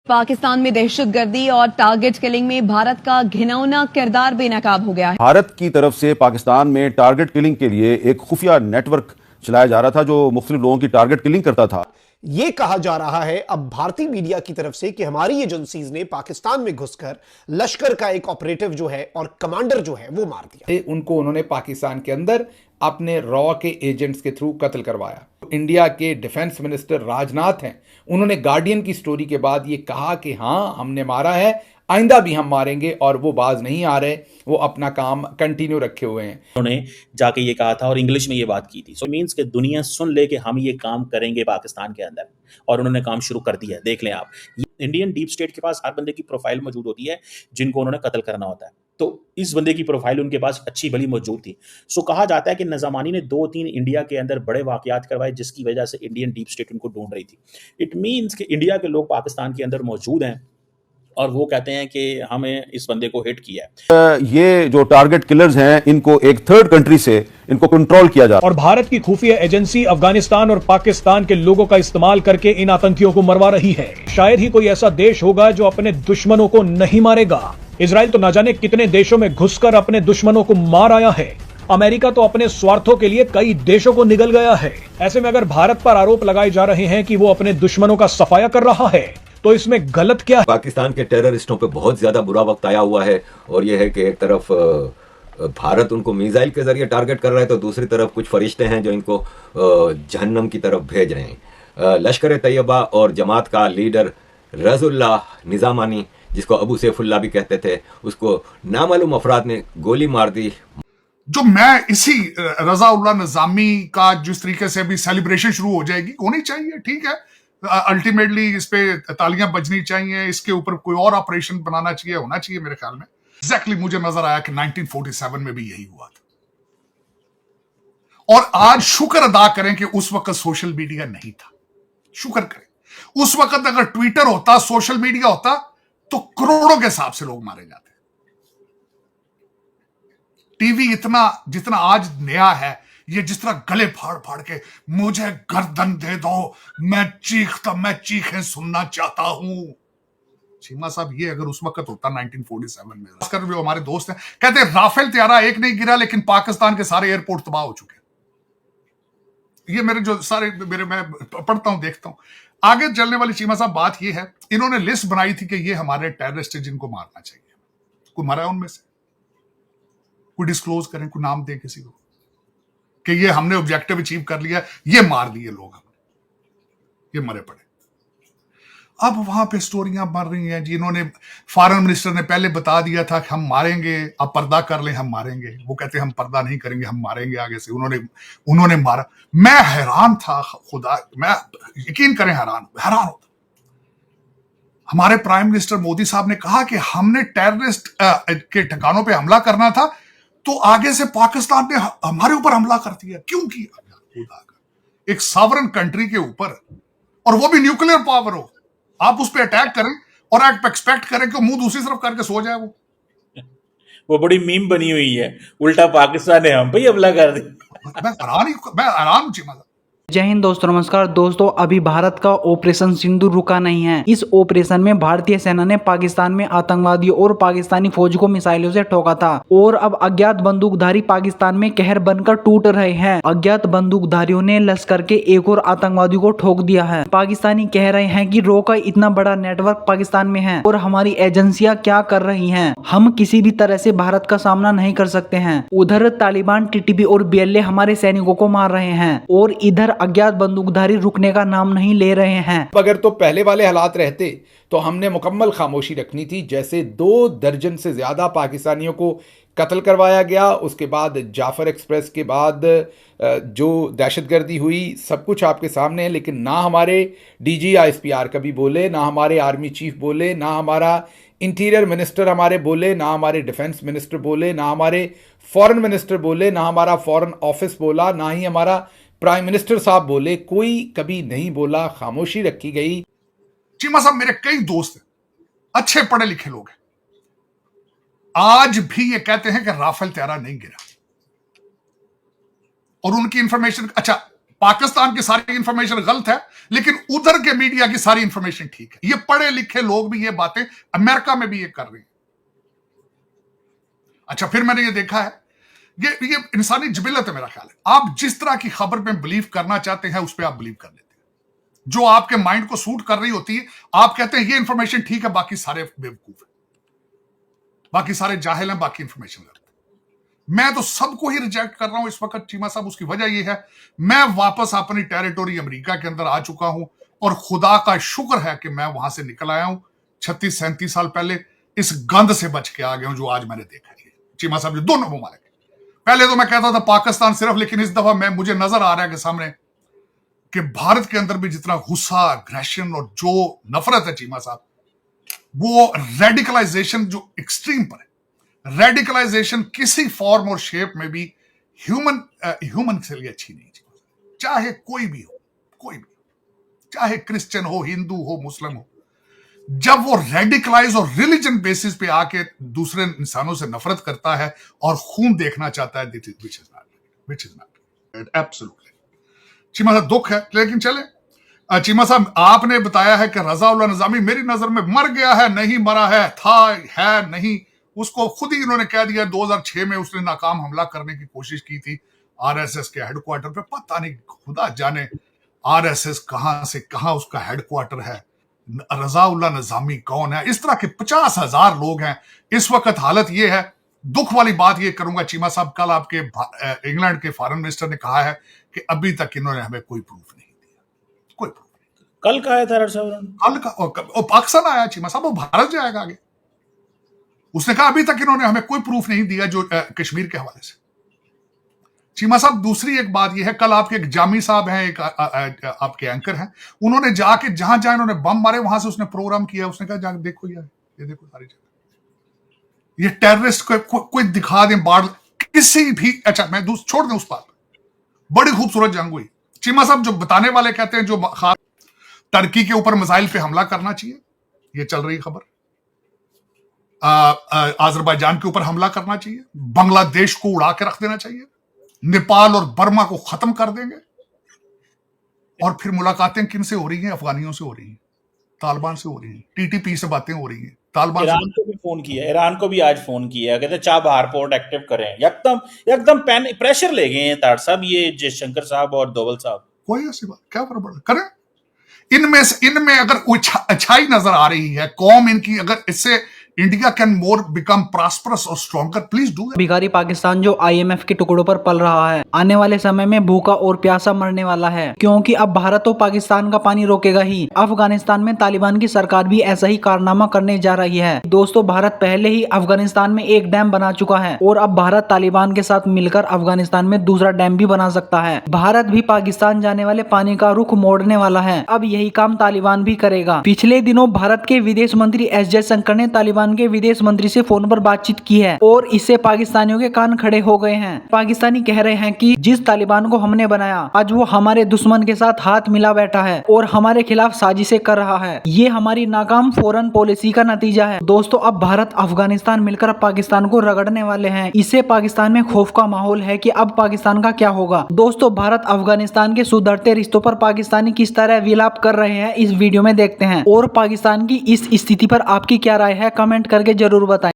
पाकिस्तान में दहशतगर्दी और टारगेट किलिंग में भारत का घिनौना किरदार बेनकाब हो गया है। भारत की तरफ से पाकिस्तान में टारगेट किलिंग के लिए एक खुफिया नेटवर्क चलाया जा रहा था जो मुख्तलिफ लोगों की टारगेट किलिंग करता था। यह कहा जा रहा है अब भारतीय मीडिया की तरफ से कि हमारी एजेंसीज ने पाकिस्तान में घुसकर लश्कर का एक ऑपरेटिव जो है और कमांडर जो है वो मार दिया। उनको उन्होंने पाकिस्तान के अंदर अपने रॉ के एजेंट्स के थ्रू कत्ल करवाया। इंडिया के डिफेंस मिनिस्टर राजनाथ हैं, उन्होंने गार्डियन की स्टोरी के बाद ये कहा कि हाँ हमने मारा है, आइंदा भी हम मारेंगे, और वो बाज नहीं आ रहे, वो अपना काम कंटिन्यू रखे हुए हैं। उन्होंने जाके ये कहा था और इंग्लिश में ये बात की थी। सो मींस कि दुनिया सुन ले कि हम ये काम करेंगे पाकिस्तान के अंदर, और उन्होंने काम शुरू कर दिया है। देख लें आप, इंडियन डीप स्टेट के पास हर बंदे की प्रोफाइल मौजूद होती है जिनको उन्होंने कत्ल करना होता है। तो इस बंदे की प्रोफाइल उनके पास अच्छी भली मौजूद थी। सो कहा जाता है कि निजामानी ने 2-3 इंडिया के अंदर बड़े वाकयात करवाए जिसकी वजह से इंडियन डीप स्टेट उनको ढूंढ रही थी। इट मींस कि इंडिया के लोग पाकिस्तान के अंदर मौजूद हैं और वो कहते हैं कि हमें इस बंदे को हिट किया है। ये जो टारगेट किलर्स हैं इनको एक थर्ड कंट्री से इनको कंट्रोल किया जा रहा है और भारत की खुफिया एजेंसी अफगानिस्तान और पाकिस्तान के लोगों का इस्तेमाल करके इन आतंकियों को मरवा रही है। शायद ही कोई ऐसा देश होगा जो अपने दुश्मनों को नहीं मारेगा। इजराइल तो न जाने कितने देशों में घुसकर अपने दुश्मनों को मार आया है। अमेरिका तो अपने स्वार्थों के लिए कई देशों को निगल गया है। ऐसे में अगर भारत पर आरोप लगाए जा रहे हैं कि वो अपने दुश्मनों का सफाया कर रहा है तो इसमें गलत क्या है? पाकिस्तान के टेररिस्टों पे बहुत ज्यादा बुरा वक्त आया हुआ है, और यह है कि एक तरफ भारत उनको मिसाइल के जरिए टारगेट कर रहा है तो दूसरी तरफ कुछ फरिश्ते हैं जो इनको जहन्नम की तरफ भेज रहे हैं। लश्कर तैयबा और जमात का लीडर रज़ुल्लाह निज़ामानी, जिसको अबू सैफुल्लाह भी कहते थे, उसको नामालूम अफराद ने गोली मार दी। जो मैं इसी रज़ाउल्लाह निज़ामी का जिस तरीके से अभी सेलिब्रेशन शुरू हो जाएगी, होनी चाहिए, ठीक है, अल्टीमेटली इस पे तालियां बजनी चाहिए, इसके ऊपर कोई और ऑपरेशन बनाना चाहिए, होना चाहिए मेरे ख्याल में। एग्जैक्टली मुझे नजर आया कि 1947 में भी यही हुआ था। और आज शुक्र अदा करें कि उस वक्त सोशल मीडिया नहीं था। शुक्र करें, उस वक्त अगर ट्विटर होता, सोशल मीडिया होता, तो करोड़ों के हिसाब से लोग मारे जाते। टीवी इतना जितना आज नया है, ये जिस तरह गले फाड़ फाड़ के मुझे गर्दन दे दो, मैं चीखें सुनना चाहता हूं। चीमा साहब, ये अगर उस वक्त होता 1947 में, खासकर जो हमारे दोस्त हैं कहते हैं राफेल त्यारा एक नहीं गिरा लेकिन पाकिस्तान के सारे एयरपोर्ट तबाह हो चुके। ये मेरे जो सारे मैं पढ़ता हूं, देखता हूं। आगे चलने वाली चीमा साहब बात ये है, इन्होंने लिस्ट बनाई थी कि ये हमारे टेररिस्ट जिनको मारना चाहिए। कोई मरा है उनमें से? कोई डिस्क्लोज करें, कोई नाम दे किसी को कि ये हमने ऑब्जेक्टिव अचीव कर लिया, ये मार लिए लोग, हमने ये मरे पड़े। अब वहां पे स्टोरियां बन रही हैं जी, इन्होंने फॉरेन मिनिस्टर ने पहले बता दिया था कि हम मारेंगे, आप पर्दा कर लें, हम मारेंगे। वो कहते हैं हम पर्दा नहीं करेंगे, हम मारेंगे आगे से। उन्होंने मारा। मैं हैरान था, खुदा, मैं यकीन करें हैरान होता। हमारे प्राइम मिनिस्टर मोदी साहब ने कहा कि हमने टेररिस्ट के ठिकानों पे हमला करना था, तो आगे से पाकिस्तान ने हमारे ऊपर हमला कर दिया। क्यों किया? एक सॉवरेन कंट्री के ऊपर, और वो भी न्यूक्लियर पावर हो, आप उस पर अटैक करें और आप एक्सपेक्ट करें कि मुंह दूसरी तरफ करके सो जाए। वो बड़ी मीम बनी हुई है, उल्टा पाकिस्तान ने हम पे ही हमला कर दिया। मैं हैरान हूं। जय हिंद दोस्तों, नमस्कार दोस्तों। अभी भारत का ऑपरेशन सिंदूर रुका नहीं है। इस ऑपरेशन में भारतीय सेना ने पाकिस्तान में आतंकवादियों और पाकिस्तानी फौज को मिसाइलों से ठोका था, और अब अज्ञात बंदूकधारी पाकिस्तान में कहर बनकर टूट रहे हैं। अज्ञात बंदूकधारियों ने लश्कर के एक और आतंकवादी को ठोक दिया है। पाकिस्तानी कह रहे हैं कि रॉ का इतना बड़ा नेटवर्क पाकिस्तान में है और हमारी एजेंसियां क्या कर रही है, हम किसी भी तरह से भारत का सामना नहीं कर सकते हैं। उधर तालिबान, टीटीपी और BLA हमारे सैनिकों को मार रहे हैं, और इधर अज्ञात बंदूकधारी रुकने का नाम नहीं ले रहे हैं। अगर तो पहले वाले हालात रहते तो हमने मुकम्मल खामोशी रखनी थी। जैसे 2 दर्जन से ज्यादा पाकिस्तानियों को कत्ल करवाया गया, उसके बाद जाफर एक्सप्रेस के बाद जो दहशतगर्दी हुई, सब कुछ आपके सामने है। लेकिन ना हमारे DG ISPR कभी बोले, ना हमारे आर्मी चीफ बोले, ना हमारा इंटीरियर मिनिस्टर हमारे बोले, ना हमारे डिफेंस मिनिस्टर बोले, ना हमारे फॉरेन मिनिस्टर बोले, ना हमारा फॉरेन ऑफिस बोला, ना ही हमारा प्राइम मिनिस्टर साहब बोले। कोई कभी नहीं बोला, खामोशी रखी गई। चीमा साहब, मेरे कई दोस्त हैं, अच्छे पढ़े लिखे लोग हैं, आज भी ये कहते हैं कि राफेल त्यारा नहीं गिरा, और उनकी इंफॉर्मेशन, अच्छा पाकिस्तान की सारी इंफॉर्मेशन गलत है, लेकिन उधर के मीडिया की सारी इंफॉर्मेशन ठीक है। ये पढ़े लिखे लोग भी ये बातें अमेरिका में भी ये कर रहे हैं। अच्छा, फिर मैंने ये देखा है, ये इंसानी जिबिलत है मेरा ख्याल है। आप जिस तरह की खबर में बिलीव करना चाहते हैं उस पर आप बिलीव कर लेते हैं। जो आपके माइंड को सूट कर रही होती है, आप कहते हैं ये इंफॉर्मेशन ठीक है, बाकी सारे बेवकूफ है, बाकी सारे जाहिल हैं, बाकी इंफॉर्मेशन गलत है। मैं तो सबको ही रिजेक्ट कर रहा हूं इस वक्त चीमा साहब। उसकी वजह यह है, मैं वापस अपनी टेरिटोरी अमेरिका के अंदर आ चुका हूं और खुदा का शुक्र है कि मैं वहां से निकल आया हूं 36-37 साल पहले। इस गंद से बच के आ गया हूं जो आज मैंने देखा है चीमा साहब। जो दोनों ममालिक, पहले तो मैं कहता था पाकिस्तान सिर्फ, लेकिन इस दफा मुझे नजर आ रहा है कि सामने कि भारत के अंदर भी जितना गुस्सा, अग्रेशन और जो नफरत है चीमा साहब, वो रेडिकलाइजेशन जो एक्सट्रीम पर है। रेडिकलाइजेशन किसी फॉर्म और शेप में भी ह्यूमन के लिए अच्छी नहीं, चाहे कोई भी हो, कोई भी, चाहे क्रिश्चियन हो, हिंदू हो, मुस्लिम हो। जब वो रेडिकलाइज और रिलीजन बेसिस पे आके दूसरे इंसानों से नफरत करता है और खून देखना चाहता है, which is not absolutely। Cheema साहब दुख है, लेकिन चले। चीमा साहब आपने बताया है कि रजा उल्लाह निजामी मेरी नजर में मर गया है, नहीं मरा है, था है नहीं, उसको खुद ही इन्होंने कह दिया। 2006 में उसने नाकाम हमला करने की कोशिश की थी आरएसएस के हेडक्वार्टर पे। पता नहीं, खुदा जाने आरएसएस कहां से कहां उसका हेडक्वार्टर है, रजा उल्लाह निजामी कौन है। इस तरह के 50,000 लोग हैं इस वक्त। हालत ये है, दुख वाली बात ये करूंगा चीमा साहब, कल आपके इंग्लैंड के फॉरेन मिनिस्टर ने कहा है कि अभी तक इन्होंने हमें कोई प्रूफ नहीं दिया, कोई प्रूफ नहीं। कल का आया था कल का पाकिस्तान आया चीमा साहब, वो भारत जाएगा आगे। उसने कहा अभी तक इन्होंने हमें कोई प्रूफ नहीं दिया जो कश्मीर के हवाले से। चीमा साहब दूसरी एक बात यह है, कल आपके एक जामी साहब हैं, एक आपके एंकर हैं, उन्होंने जाके जहां जहां इन्होंने बम मारे वहां से उसने प्रोग्राम किया। उसने कहा जाके देखो यार, ये देखो सारी जगह ये टेररिस्ट कोई दिखा दें बाढ़ किसी भी। अच्छा, मैं छोड़ दें उस बात, बड़ी खूबसूरत जंग हुई। चीमा साहब जो बताने वाले कहते हैं जो खास टर्की के ऊपर मिसाइल पे हमला करना चाहिए, ये चल रही खबर। आजरबाईजान के ऊपर हमला करना चाहिए, बांग्लादेश को उड़ा के रख देना चाहिए, नेपाल और बर्मा को खत्म कर देंगे। और फिर मुलाकातें किनसे हो रही हैं? अफगानियों से हो रही हैं, तालिबान से हो रही हैं, टीटीपी से बातें हो रही हैं, तालिबान ईरान को भी फोन किया, ईरान को भी आज फोन किया, कहते चाबहार पोर्ट एक्टिव करें। एकदम प्रेशर ले गए हैं तार साहब, ये जयशंकर साहब और दोवल साहब। कोई ऐसी बात क्या बराबर करें? इनमें अगर अच्छाई नजर आ रही है, कौम इनकी, अगर इससे India can more become prosperous और स्ट्रॉन्गर, प्लीज डू। भिखारी पाकिस्तान जो आईएमएफ के टुकड़ों पर पल रहा है, आने वाले समय में भूखा और प्यासा मरने वाला है, क्योंकि अब भारत तो पाकिस्तान का पानी रोकेगा ही। अफगानिस्तान में तालिबान की सरकार भी ऐसा ही कारनामा करने जा रही है। दोस्तों, भारत पहले ही अफगानिस्तान में एक डैम बना चुका है और अब भारत तालिबान के साथ मिलकर अफगानिस्तान में दूसरा डैम भी बना सकता है। भारत भी पाकिस्तान जाने वाले पानी का रुख मोड़ने वाला है। अब यही काम तालिबान भी करेगा। पिछले दिनों भारत के विदेश मंत्री एस जयशंकर ने तालिबान के विदेश मंत्री से फोन पर बातचीत की है और इससे पाकिस्तानियों के कान खड़े हो गए हैं। पाकिस्तानी कह रहे हैं कि जिस तालिबान को हमने बनाया, आज वो हमारे दुश्मन के साथ हाथ मिला बैठा है और हमारे खिलाफ साजिशें कर रहा है। ये हमारी नाकाम फॉरेन पॉलिसी का नतीजा है। दोस्तों, अब भारत अफगानिस्तान मिलकर पाकिस्तान को रगड़ने वाले हैं। इससे पाकिस्तान में खौफ का माहौल है कि अब पाकिस्तान का क्या होगा। दोस्तों, भारत अफगानिस्तान के सुधरते रिश्तों पर पाकिस्तानी किस तरह विलाप कर रहे हैं, इस वीडियो में देखते हैं। और पाकिस्तान की इस स्थिति पर आपकी क्या राय है, कमेंट करके जरूर बताएं।